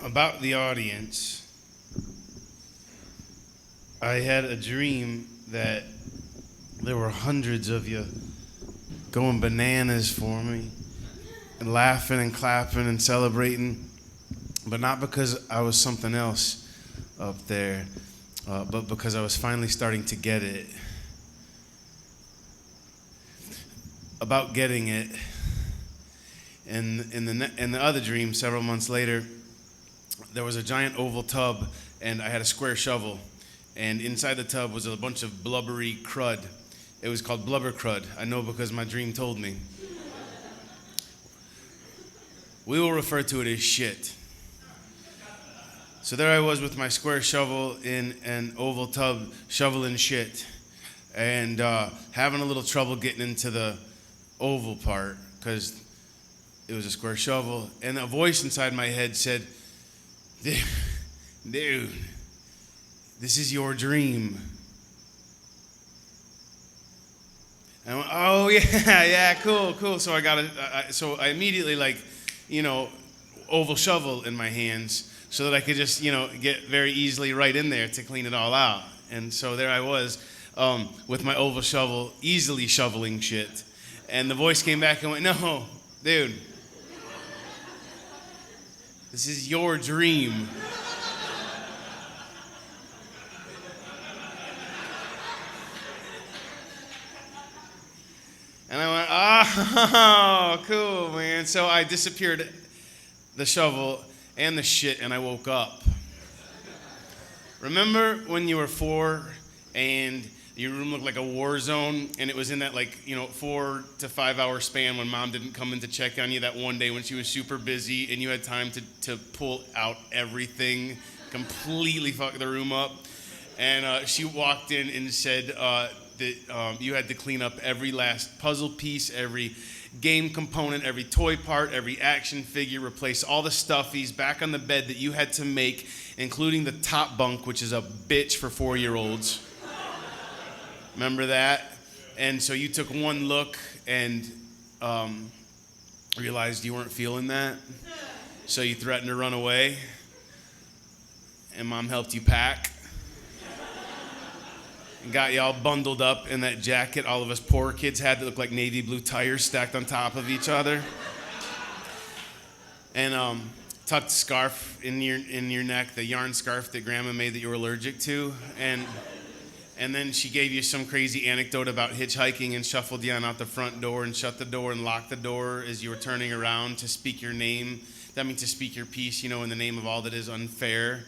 About the audience, I had a dream that there were hundreds of you going bananas for me and laughing and clapping and celebrating, but not because I was something else up there, but because I was finally starting to get it. About getting it, in the other dream, several months later, there was a giant oval tub, and I had a square shovel, and inside the tub was a bunch of blubbery crud. It was called blubber crud. I know because my dream told me. We will refer to it as shit. So there I was with my square shovel in an oval tub, shoveling shit, and having a little trouble getting into the oval part because it was a square shovel. And a voice inside my head said, dude, this is your dream. And I went, oh yeah, cool. So so I immediately oval shovel in my hands so that I could just, get very easily right in there to clean it all out. And so there I was with my oval shovel, easily shoveling shit. And the voice came back and went, no, dude, this is your dream. And I went, oh, cool, man. So I disappeared the shovel and the shit, and I woke up. Remember when you were 4 and your room looked like a war zone, and it was in that 4 to 5 hour span when mom didn't come in to check on you that one day when she was super busy and you had time to pull out everything, completely fuck the room up. And she walked in and said that you had to clean up every last puzzle piece, every game component, every toy part, every action figure, replace all the stuffies back on the bed that you had to make, including the top bunk, which is a bitch for 4-year-olds. Remember that? And so you took one look and realized you weren't feeling that. So you threatened to run away. And mom helped you pack. And got you all bundled up in that jacket all of us poor kids had that looked like navy blue tires stacked on top of each other. And tucked a scarf in your neck, the yarn scarf that grandma made that you were allergic to. And then she gave you some crazy anecdote about hitchhiking and shuffled you on out the front door and shut the door and locked the door as you were turning around to speak your name. That means to speak your piece, in the name of all that is unfair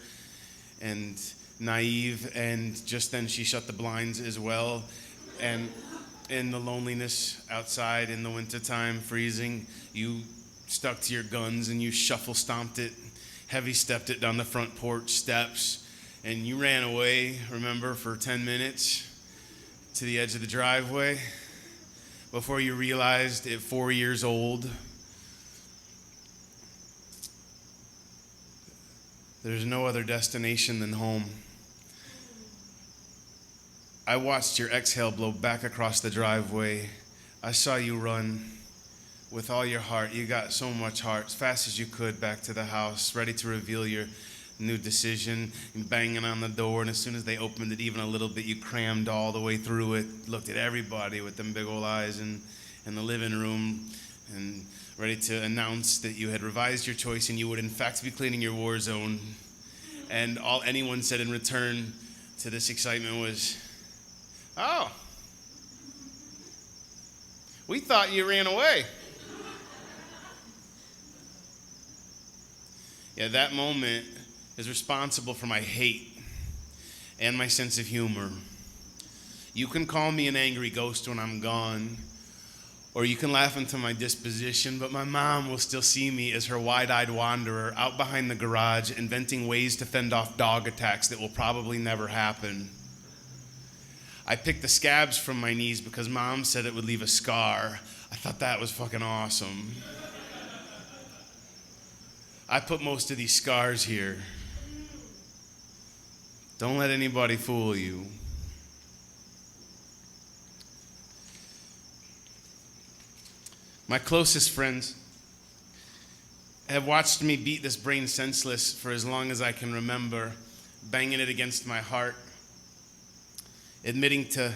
and naive. And just then she shut the blinds as well. And in the loneliness outside in the wintertime, freezing, you stuck to your guns and you shuffle stomped it, heavy stepped it down the front porch steps. And you ran away, remember, for 10 minutes to the edge of the driveway before you realized at 4 years old there's no other destination than home. I watched your exhale blow back across the driveway. I saw you run with all your heart. You got so much heart, as fast as you could, back to the house, ready to reveal your new decision, and banging on the door, and as soon as they opened it even a little bit, you crammed all the way through it, looked at everybody with them big old eyes in the living room, and ready to announce that you had revised your choice and you would in fact be cleaning your war zone. And all anyone said in return to this excitement was, oh, we thought you ran away. Yeah, that moment is responsible for my hate and my sense of humor. You can call me an angry ghost when I'm gone, or you can laugh into my disposition, but my mom will still see me as her wide-eyed wanderer out behind the garage, inventing ways to fend off dog attacks that will probably never happen. I picked the scabs from my knees because mom said it would leave a scar. I thought that was fucking awesome. I put most of these scars here. Don't let anybody fool you. My closest friends have watched me beat this brain senseless for as long as I can remember, banging it against my heart, admitting to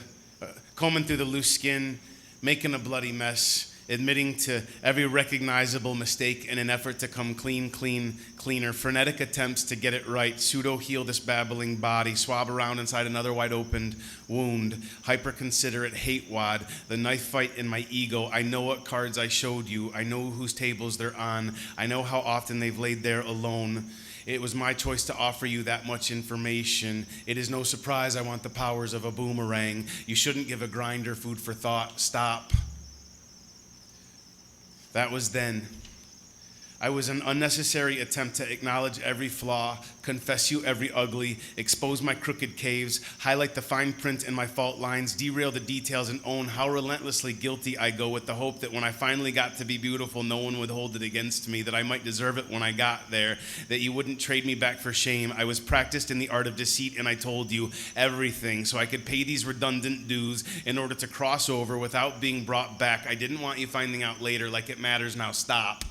combing through the loose skin, making a bloody mess, admitting to every recognizable mistake in an effort to come cleaner, frenetic attempts to get it right, pseudo-heal this babbling body, swab around inside another wide-opened wound, hyper-considerate hate wad, the knife fight in my ego. I know what cards I showed you. I know whose tables they're on. I know how often they've laid there alone. It was my choice to offer you that much information. It is no surprise I want the powers of a boomerang. You shouldn't give a grinder food for thought. Stop. That was then. I was an unnecessary attempt to acknowledge every flaw, confess you every ugly, expose my crooked caves, highlight the fine print in my fault lines, derail the details, and own how relentlessly guilty I go, with the hope that when I finally got to be beautiful, no one would hold it against me, that I might deserve it when I got there, that you wouldn't trade me back for shame. I was practiced in the art of deceit, and I told you everything so I could pay these redundant dues in order to cross over without being brought back. I didn't want you finding out later like it matters now. Stop.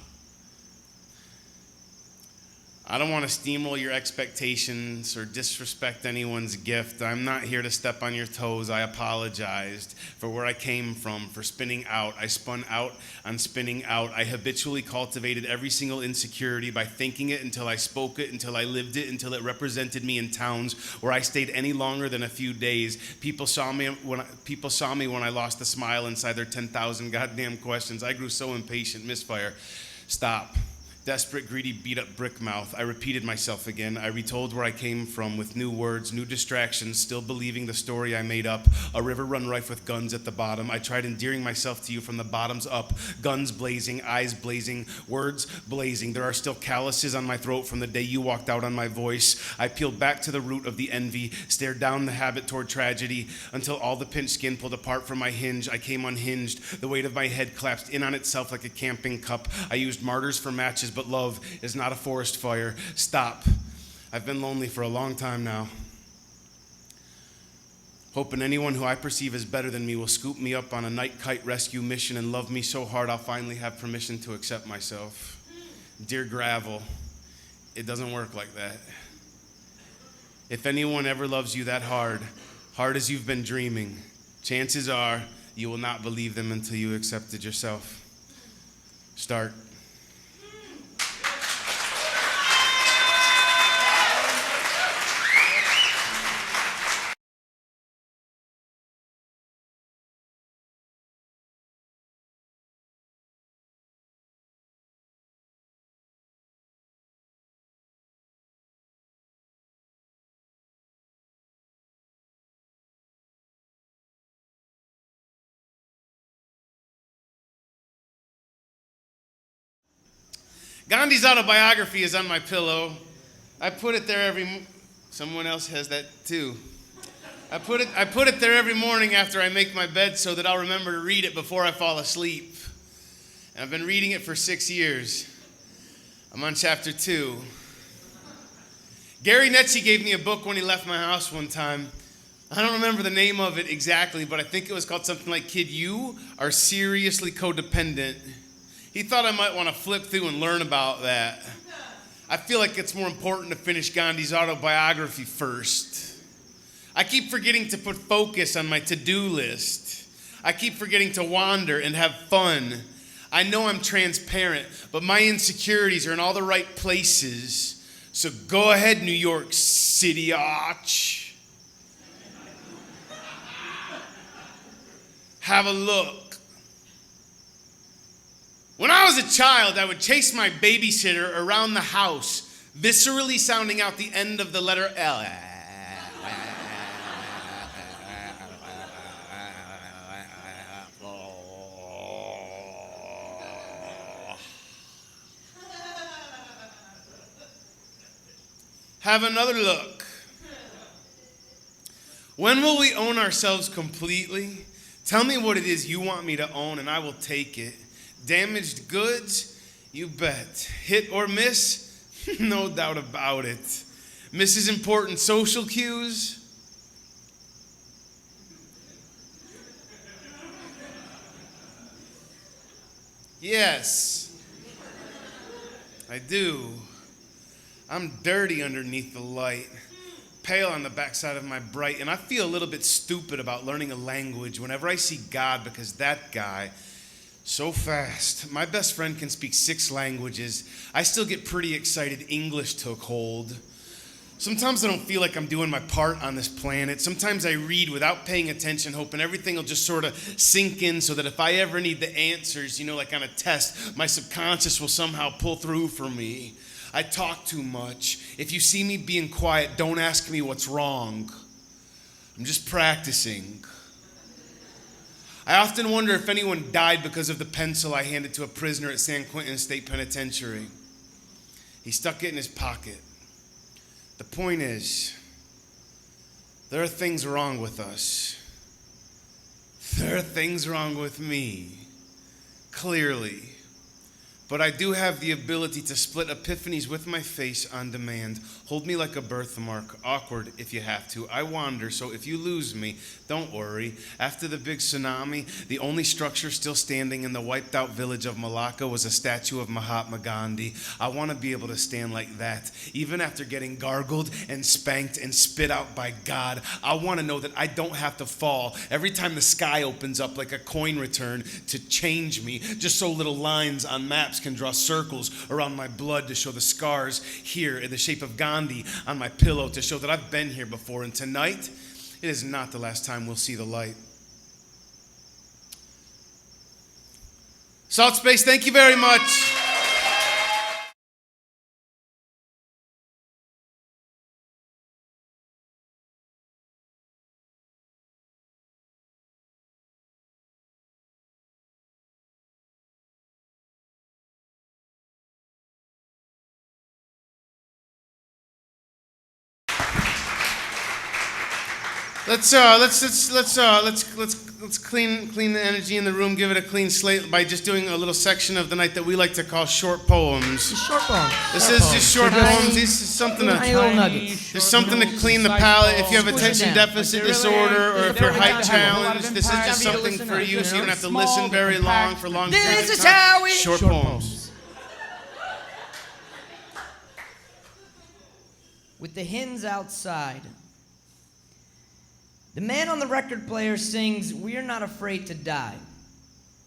I don't want to steamroll your expectations or disrespect anyone's gift. I'm not here to step on your toes. I apologized for where I came from, for spinning out. I spun out on spinning out. I habitually cultivated every single insecurity by thinking it until I spoke it, until I lived it, until it represented me in towns where I stayed any longer than a few days. People saw me when I lost the smile inside their 10,000 goddamn questions. I grew so impatient. Misfire. Stop. Desperate, greedy, beat-up brick mouth. I repeated myself again. I retold where I came from with new words, new distractions, still believing the story I made up. A river run rife with guns at the bottom. I tried endearing myself to you from the bottoms up. Guns blazing, eyes blazing, words blazing. There are still calluses on my throat from the day you walked out on my voice. I peeled back to the root of the envy, stared down the habit toward tragedy, until all the pinched skin pulled apart from my hinge. I came unhinged. The weight of my head collapsed in on itself like a camping cup. I used martyrs for matches, but love is not a forest fire. Stop. I've been lonely for a long time now, hoping anyone who I perceive as better than me will scoop me up on a night kite rescue mission and love me so hard I'll finally have permission to accept myself. Dear Gravel, it doesn't work like that. If anyone ever loves you that hard as you've been dreaming, chances are you will not believe them until you accept it yourself. Start. Gandhi's autobiography is on my pillow. I put it there someone else has that too. I put it there every morning after I make my bed so that I'll remember to read it before I fall asleep. And I've been reading it for 6 years. I'm on chapter 2. Gary Netze gave me a book when he left my house one time. I don't remember the name of it exactly, but I think it was called something like Kid, You Are Seriously Codependent. He thought I might want to flip through and learn about that. I feel like it's more important to finish Gandhi's autobiography first. I keep forgetting to put focus on my to-do list. I keep forgetting to wander and have fun. I know I'm transparent, but my insecurities are in all the right places. So go ahead, New York City, arch. Have a look. When I was a child, I would chase my babysitter around the house, viscerally sounding out the end of the letter L. Have another look. When will we own ourselves completely? Tell me what it is you want me to own, and I will take it. Damaged goods? You bet. Hit or miss? No doubt about it. Misses important social cues? Yes. I do. I'm dirty underneath the light, pale on the backside of my bright, and I feel a little bit stupid about learning a language whenever I see God, because that guy, so fast. My best friend can speak 6 languages. I still get pretty excited English took hold. Sometimes I don't feel like I'm doing my part on this planet. Sometimes I read without paying attention, hoping everything will just sort of sink in so that if I ever need the answers, you know, like on a test, my subconscious will somehow pull through for me. I talk too much. If you see me being quiet, don't ask me what's wrong. I'm just practicing. I often wonder if anyone died because of the pencil I handed to a prisoner at San Quentin State Penitentiary. He stuck it in his pocket. The point is, there are things wrong with us. There are things wrong with me, clearly. But I do have the ability to split epiphanies with my face on demand. Hold me like a birthmark, awkward if you have to. I wander, so if you lose me, don't worry. After the big tsunami, the only structure still standing in the wiped out village of Malacca was a statue of Mahatma Gandhi. I want to be able to stand like that. Even after getting gargled and spanked and spit out by God, I want to know that I don't have to fall every time the sky opens up like a coin return to change me, just so little lines on maps can draw circles around my blood to show the scars here in the shape of Gandhi on my pillow to show that I've been here before. And tonight, it is not the last time we'll see the light. Salt Space, thank you very much. Let's clean the energy in the room. Give it a clean slate by just doing a little section of the night that we like to call short poems. Short poems. This is just short poems. This is something to something to clean the palate. If you have attention deficit disorder or if you're height challenged, this is just something for you, so you don't have to listen very long for long periods of time. Short poems. With the hens outside. The man on the record player sings, "We're not afraid to die."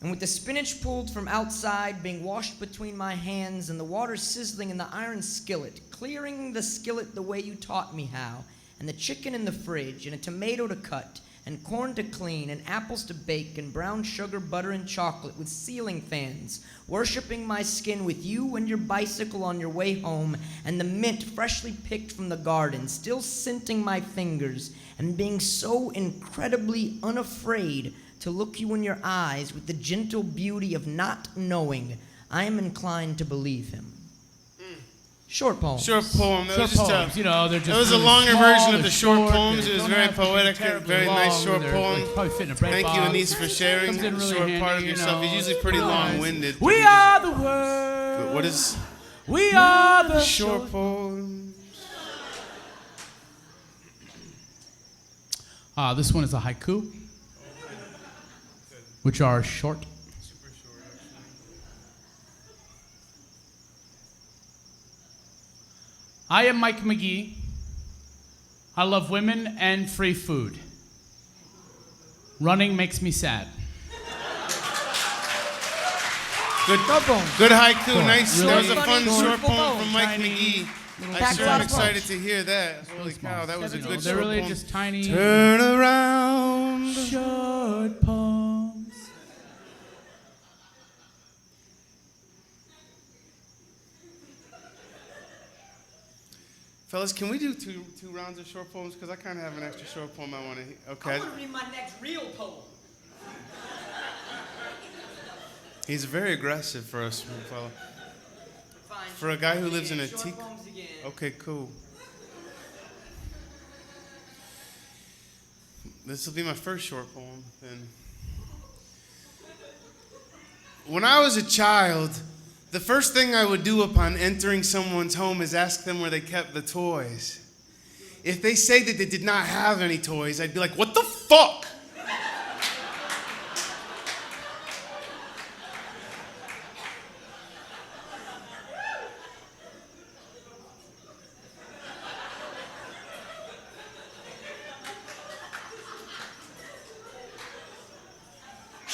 And with the spinach pulled from outside being washed between my hands and the water sizzling in the iron skillet, clearing the skillet the way you taught me how, and the chicken in the fridge, and a tomato to cut, and corn to clean, and apples to bake, and brown sugar, butter, and chocolate with ceiling fans, worshipping my skin with you and your bicycle on your way home, and the mint freshly picked from the garden, still scenting my fingers, and being so incredibly unafraid to look you in your eyes with the gentle beauty of not knowing, I am inclined to believe him. Short poem. Short poem. That was just poems, you know, they're just it was a really longer small, version of they're the short short, poems. they It was don't very have to be poetic, terribly very nice long, short they're poem. probably fit in a break Thank you, box. Anise, for sharing Comes in a really short handy, part of you yourself. know. He's usually pretty long-winded. We are the world. What is We are the short poems? This one is a haiku, which are short. Super short, actually. I am Mike McGee. I love women and free food. Running makes me sad. Good haiku. Cool. Nice. Really That was a fun funny, short beautiful poem from Mike Tiny, McGee. little I Packed sure a lot am of excited punch. to hear that. Holy cow, that was a good They're short really poem. just tiny Turn around. short poems. Fellas, can we do two rounds of short poems? Because I kind of have an extra short poem I want to hear. Okay. I want to read my next real poem. He's very aggressive for us, fella. Fine. For a guy who lives in a Short teak. poems again. Okay, cool. This will be my first short poem, then. When I was a child, the first thing I would do upon entering someone's home is ask them where they kept the toys. If they say that they did not have any toys, I'd be like, what the fuck?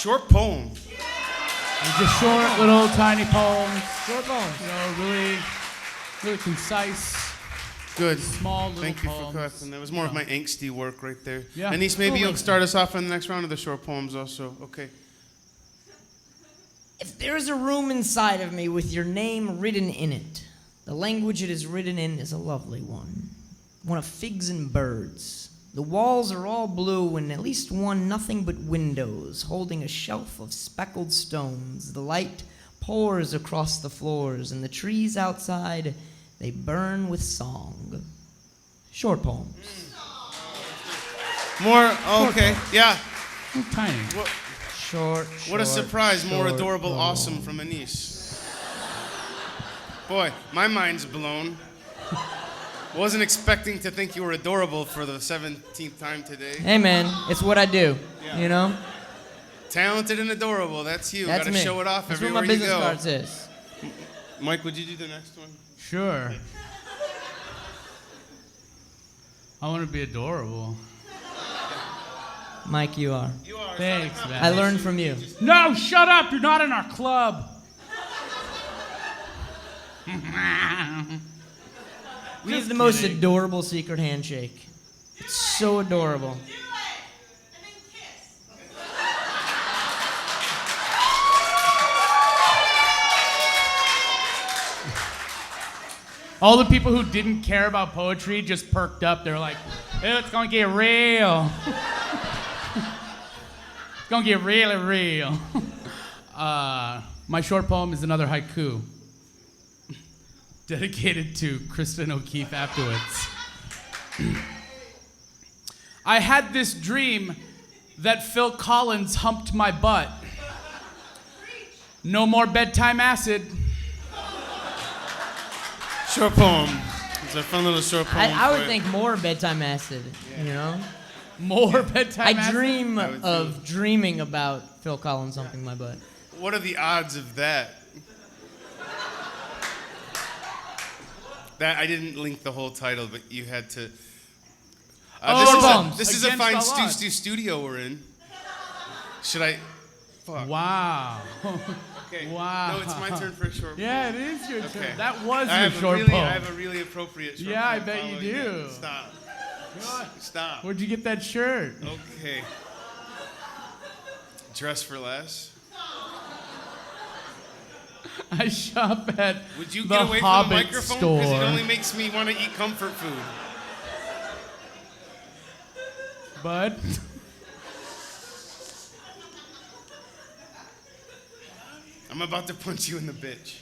Short poem. They're just short, little, tiny poems. Short poems. You know, really, really concise, Good. small little Thank you poems. for correcting. That was more of my angsty work right there. Yeah. Anise, maybe Oh, you'll start us off on the next round of the short poems also. Okay. If there is a room inside of me with your name written in it, the language it is written in is a lovely one of figs and birds. The walls are all blue and at least one nothing but windows, holding a shelf of speckled stones. The light pours across the floors, and the trees outside, they burn with song. Short poems. More. Oh, okay. Yeah. Oh, tiny. Short. What a surprise. More short adorable, poem. awesome from Anise. Boy, my mind's blown. Wasn't expecting to think you were adorable for the 17th time today. Hey man, it's what I do. Yeah. You know? Talented and adorable. That's you. That's Gotta me. show it off That's what everywhere my business you go. card says. Mike, would you do the next one? Sure. I want to be adorable. Mike, you are. You are. Thanks, man. I learned from you. No, shut up! You're not in our club. We have Just the most kidding. adorable secret handshake. It's so adorable. All the people who didn't care about poetry just perked up. They were like, it's gonna get real. It's gonna get really real. My short poem is another haiku. Dedicated to Kristen O'Keefe afterwards. I had this dream that Phil Collins humped my butt. No more bedtime acid. Short poem. It's a fun little short poem. I for would you. think more bedtime acid, you know? More bedtime I acid. dream I would of dreaming about Phil Collins humping my butt. What are the odds of that? That I didn't link the whole title, but you had to. Short poems. This is a Against fine all Stu odds. Stu studio we're in. Should I? Fuck. Wow. Okay. Wow. No, it's my turn for a short poem. Yeah, it is your Okay. turn. That was I your have short a really, poem. I have a really appropriate short Yeah, I poem bet you following do. it. Stop. Stop. Where'd you get that shirt? Okay. Dress for less. I shop at Would you the get away from the Hobbit microphone? store. Because it only makes me want to eat comfort food. Bud. I'm about to punch you in the bitch.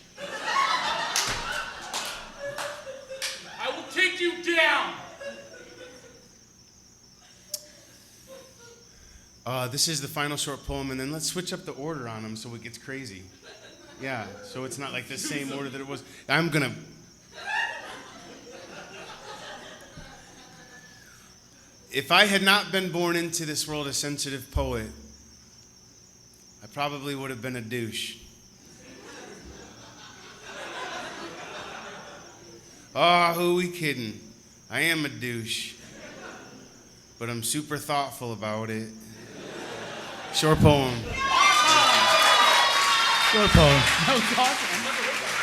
I will take you down. This is the final short poem, and then let's switch up the order on them so it gets crazy. Yeah, so it's not like the same order that it was. I'm gonna. If I had not been born into this world a sensitive poet, I probably would have been a douche. Oh, who we kidding? I am a douche. But I'm super thoughtful about it. Short poem. Short poem. That was awesome.